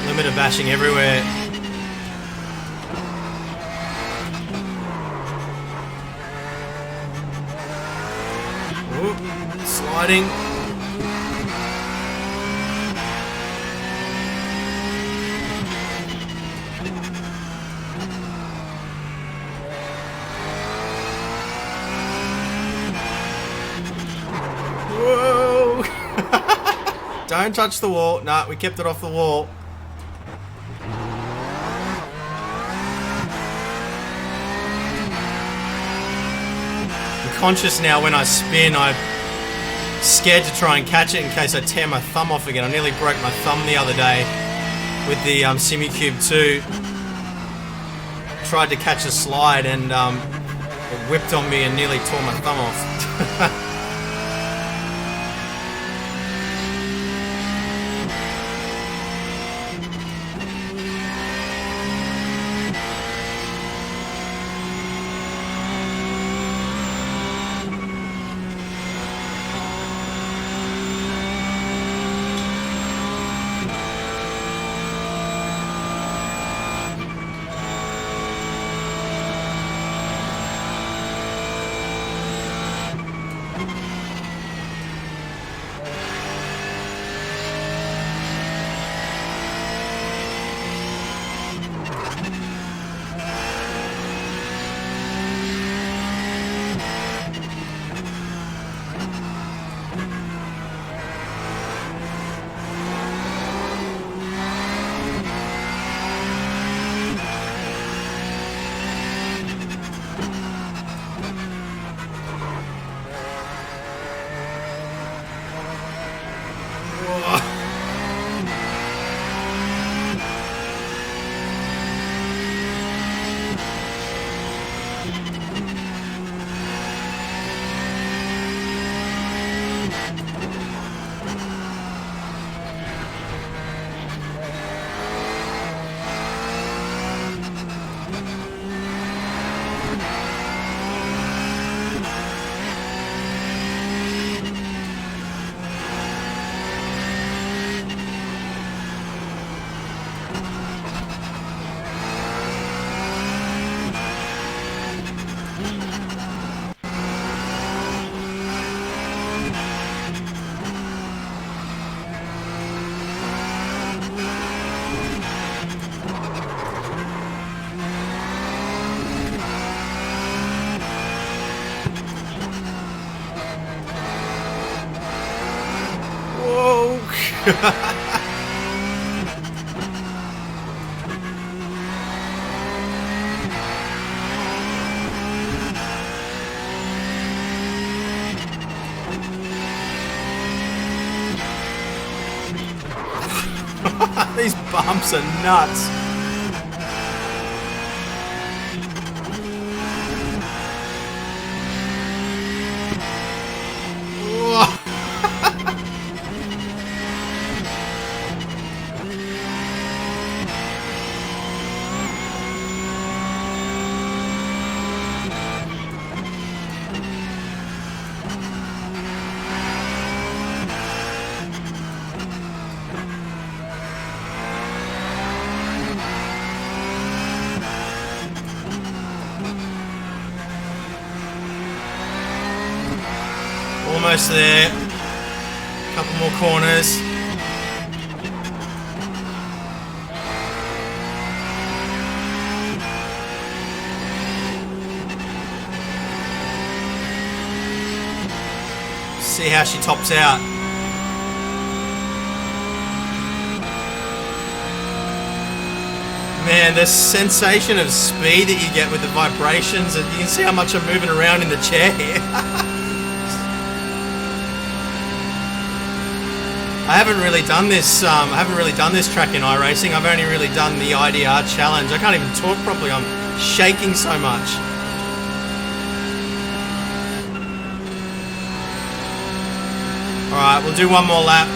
Limiter bashing everywhere. Ooh, sliding. Whoa! Don't touch the wall. Nah, we kept it off the wall. Conscious now when I spin, I'm scared to try and catch it in case I tear my thumb off again. I nearly broke my thumb the other day with the SimiCube 2. Tried to catch a slide and it whipped on me and nearly tore my thumb off. These bumps are nuts. Almost there. Couple more corners. See how she tops out. Man, the sensation of speed that you get with the vibrations, and you can see how much I'm moving around in the chair here. I haven't really done this. Track in iRacing. I've only really done the IDR challenge. I can't even talk properly. I'm shaking so much. All right, we'll do one more lap.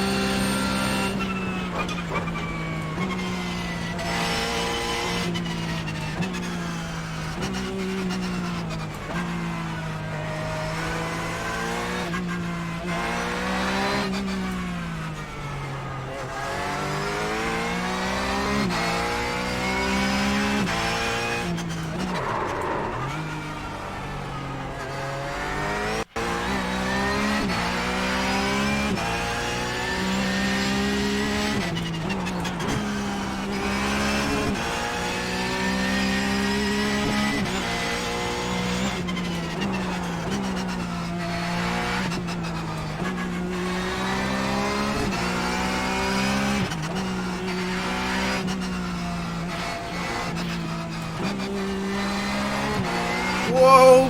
Whoa!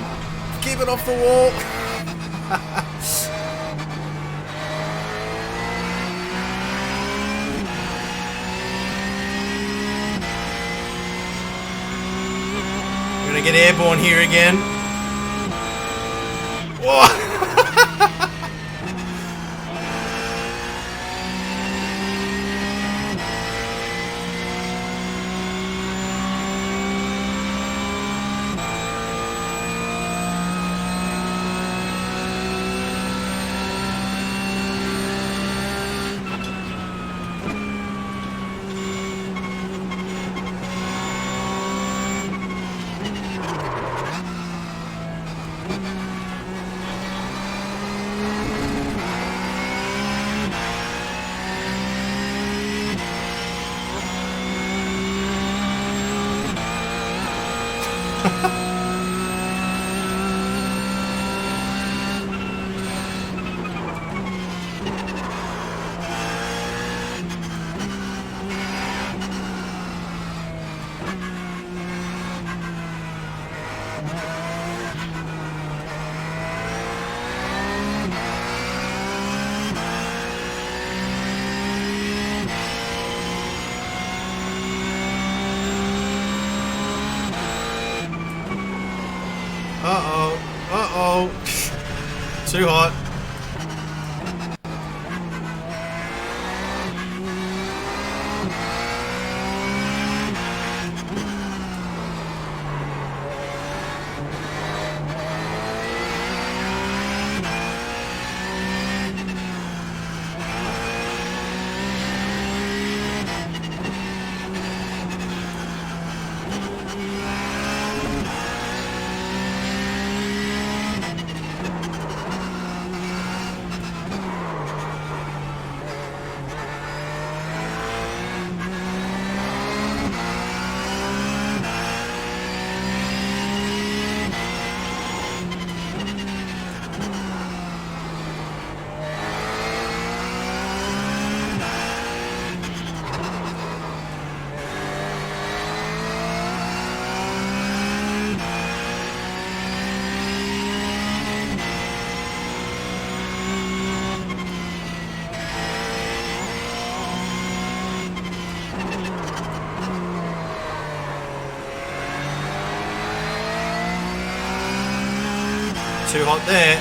Keep it off the wall! I'm gonna get airborne here again. Whoa! Uh-oh. Uh-oh. Too hot. Too hot there.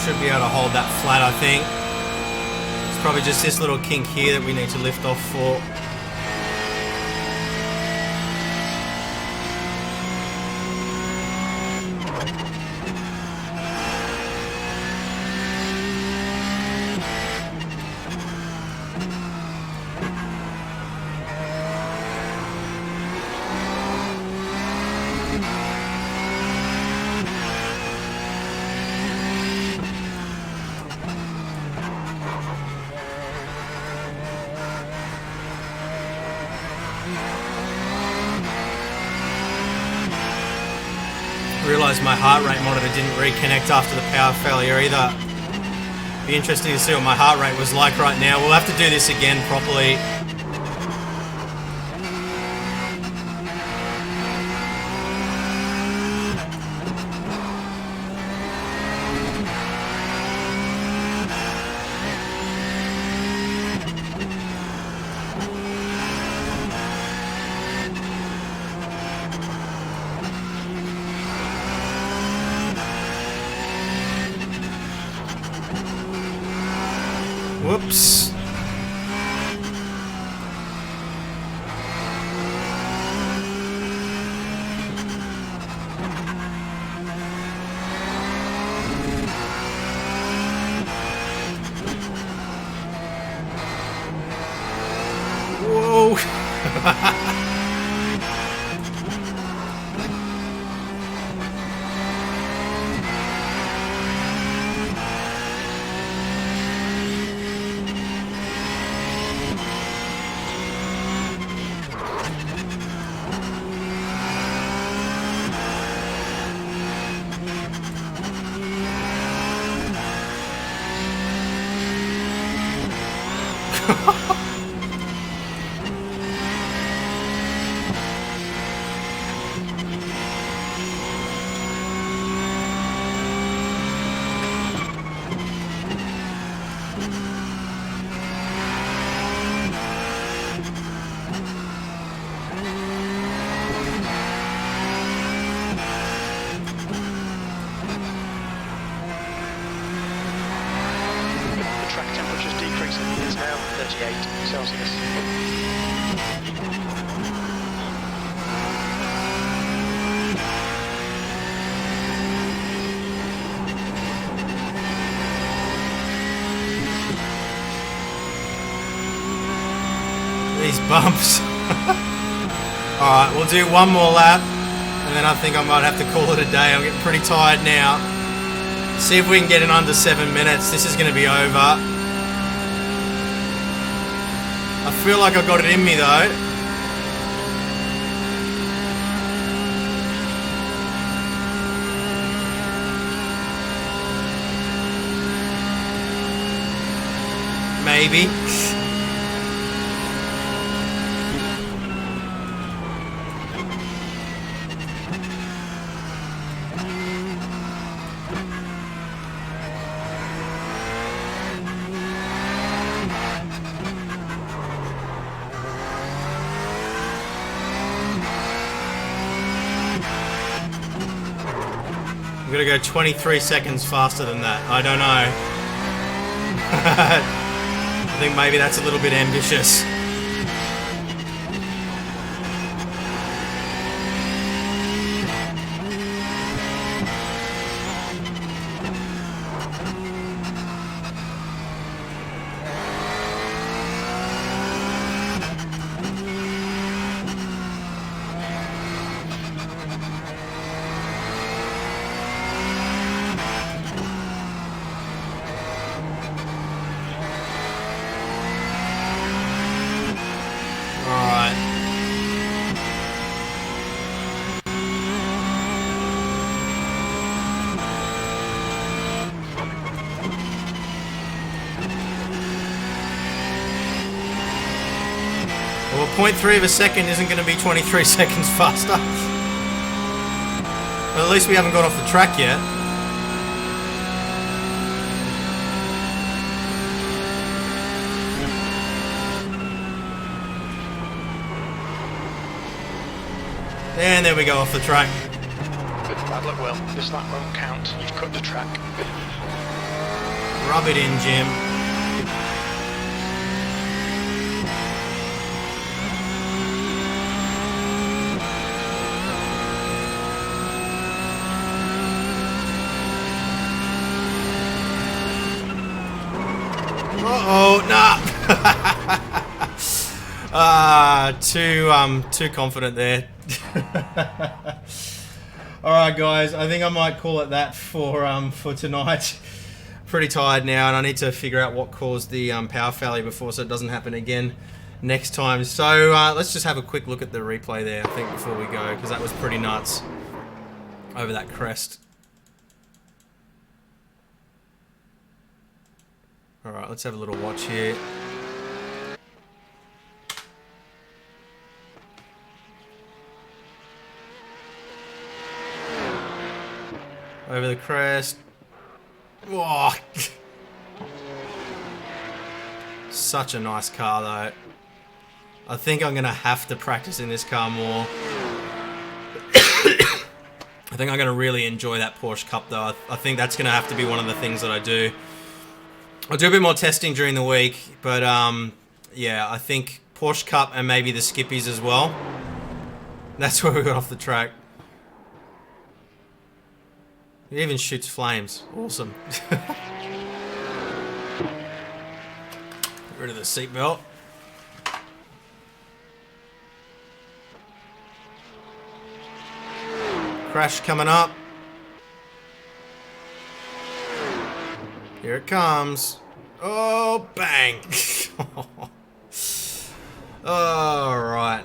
Should be able to hold that flat, I think. It's probably just this little kink here that we need to lift off for. realised my heart rate monitor didn't reconnect after the power failure either. Be interesting to see what my heart rate was like right now. We'll have to do this again properly. Whoops. Whoa. It's now 38 Celsius. These bumps. Alright, we'll do one more lap and then I think I might have to call it a day. I'm getting pretty tired now. See if we can get in under 7 minutes. This is going to be over. I feel like I got it in me though. Maybe. I'm gonna go 23 seconds faster than that. I don't know. I think maybe that's a little bit ambitious. Well, 0.3 of a second isn't going to be 23 seconds faster. But at least we haven't got off the track yet. And there we go, off the track. Bad luck, Will. This lap won't count. You've cut the track. Rub it in, Jim. Uh-oh, nah. Too confident there. Alright guys, I think I might call it that for tonight. Pretty tired now and I need to figure out what caused the power failure before so it doesn't happen again next time. So let's just have a quick look at the replay there, I think, before we go, because that was pretty nuts. over that crest. All right, let's have a little watch here. Over the crest. Whoa. Such a nice car, though. I think I'm going to have to practice in this car more. I think I'm going to really enjoy that Porsche Cup, though. I think that's going to have to be one of the things that I do. I'll do a bit more testing during the week, but yeah, I think Porsche Cup and maybe the Skippies as well. That's where we got off the track. It even shoots flames. Awesome. Get rid of the seatbelt. Crash coming up. Here it comes. Oh, bang. All right.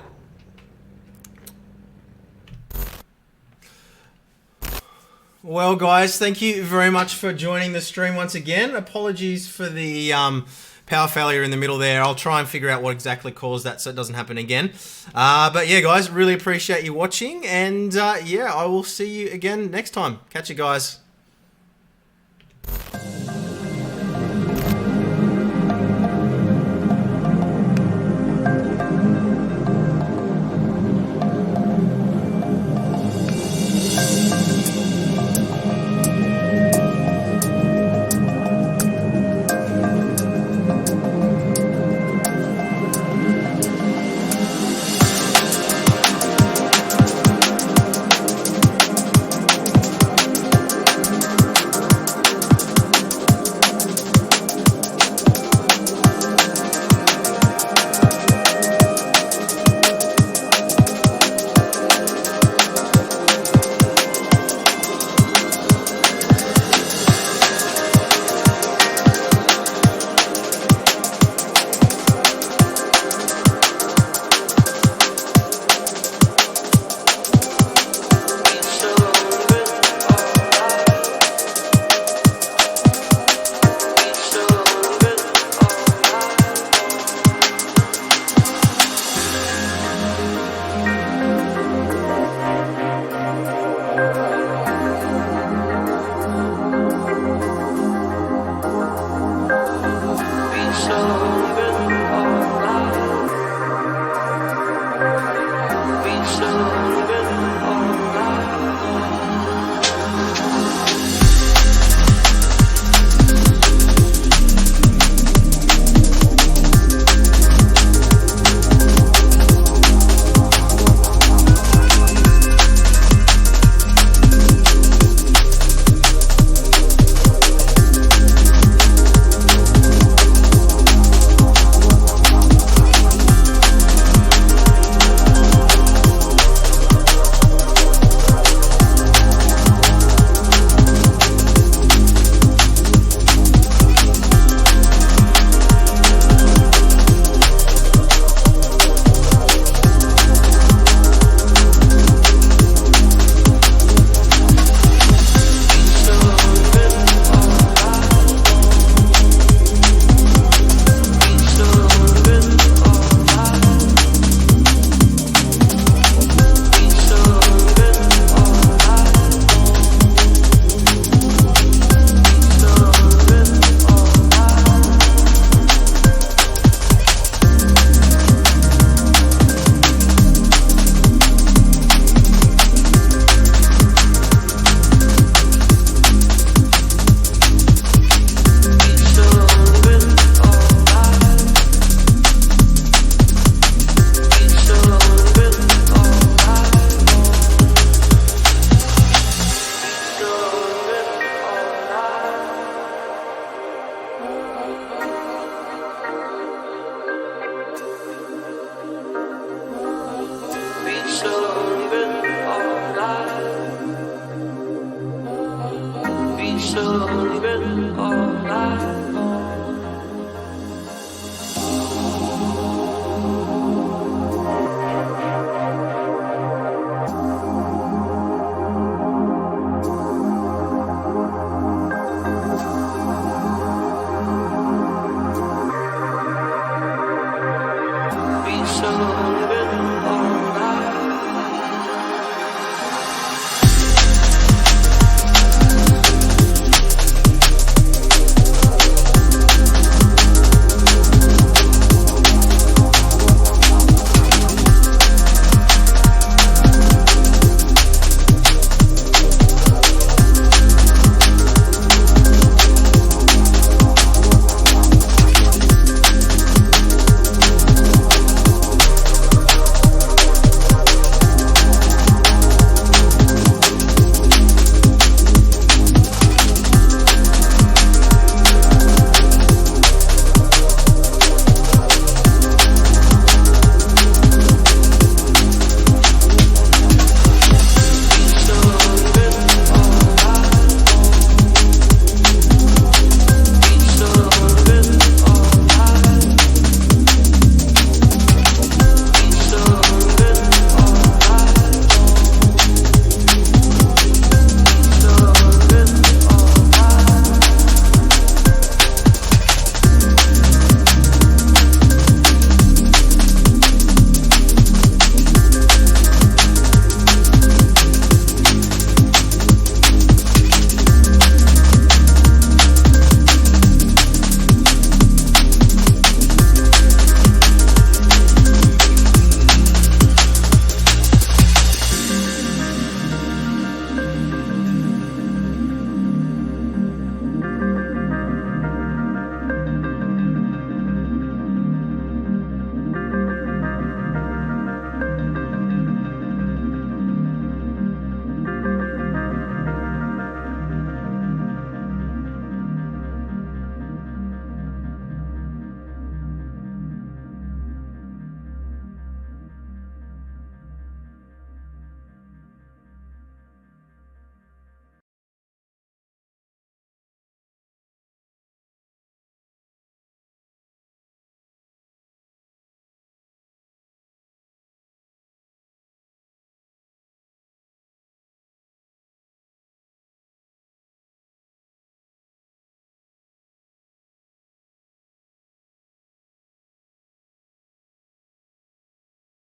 Well, guys, thank you very much for joining the stream once again. Apologies for the power failure in the middle there. I'll try and figure out what exactly caused that so it doesn't happen again. But yeah, guys, really appreciate you watching. And yeah, I will see you again next time. Catch you guys.